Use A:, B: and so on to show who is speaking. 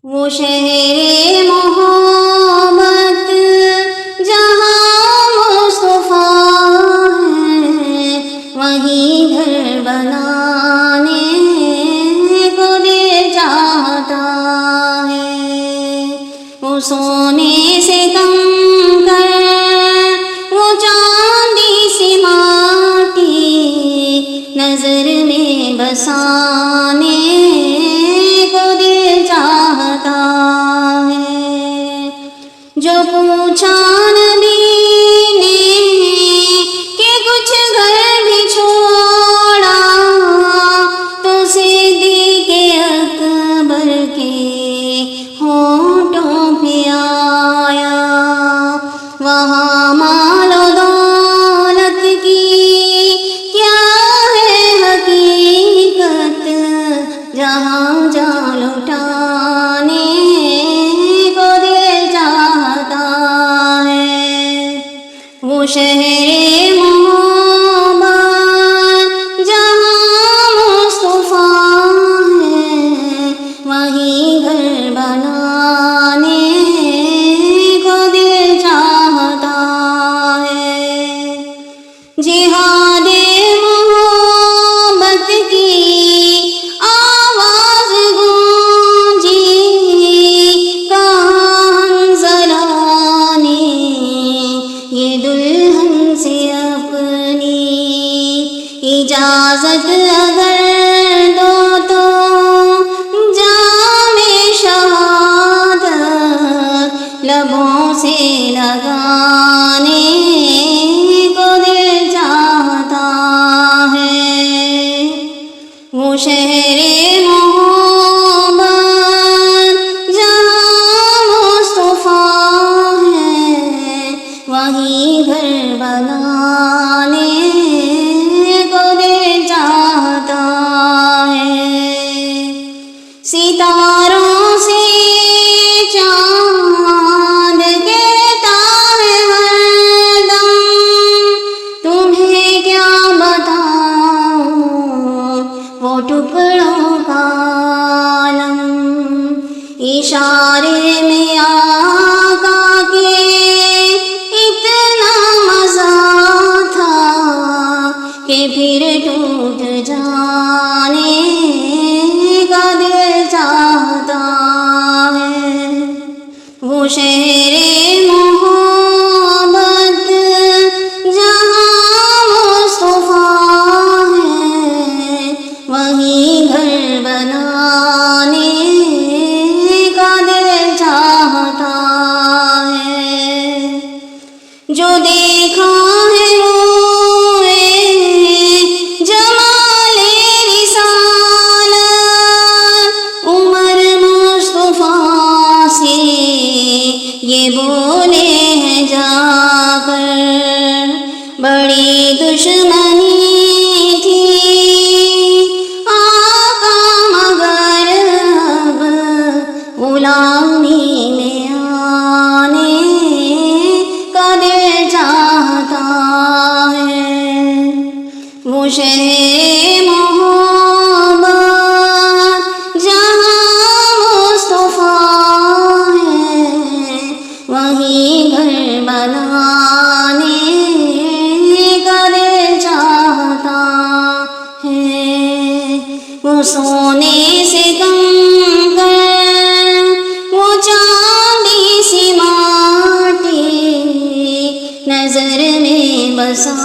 A: وہ شہر محبت جہاں مصطفیٰ ہے، وہیں گھر بنانے کو دل چاہتا ہے۔ وہ سونے سے کم کر وہ چاندی سی ماٹی نظر میں بسانے کو دل چاہتا ہے۔ جو پوچھا نبی نے کہ کچھ گھر بھی چھوڑا، تو صدیق اکبر کے ہونٹوں پہ آیا، وہاں مال و دولت کی کیا ہے حقیقت، جہاں جان لٹانے کو دل چاہتا ہے۔ وہ شہر محبت جہاں مصطفیٰ ہے، وہیں گھر بنانے کو دل چاہتا ہے۔ جہاد محبت کی آواز گونجی، کہاں حنظلہ نے یہ دلہن سے اپنی اجازت اگر دو تو جام شہادت لبوں سے لگانے کو دل چاہتا ہے۔ وہ شہر محبت جہاں مصطفیٰ ہے، وہیں گھر بنانے کو دل چاہتا ہے۔ ستاروں سے چاند کہتا ہے ہر دم، تمہیں کیا بتاؤں وہ ٹکڑوں کا عالم، اشارے میں آقا کے اتنا مزہ تھا کہ پھر ٹوٹ جانے کا دل چاہتا ہے۔ وہ شہر محبت جہاں مصطفیٰ ہے، وہیں گھر بنانے کا دل چاہتا ہے۔ جو دیکھا ہے روئے جمال رسالت، عمر مصطفیٰ سے یہ بولے ہیں جا کر، بڑی دشمنی تھی آقا مگر اب غلامی میں آنے کا دل چاہتا ہے۔ وہ شہر محبت جہاں مصطفیٰ ہے، وہیں گھر بنانے کا دل چاہتا ہے۔ وہ سونے سے کم کر وہ چاندی سی ماٹی نظر میں بسا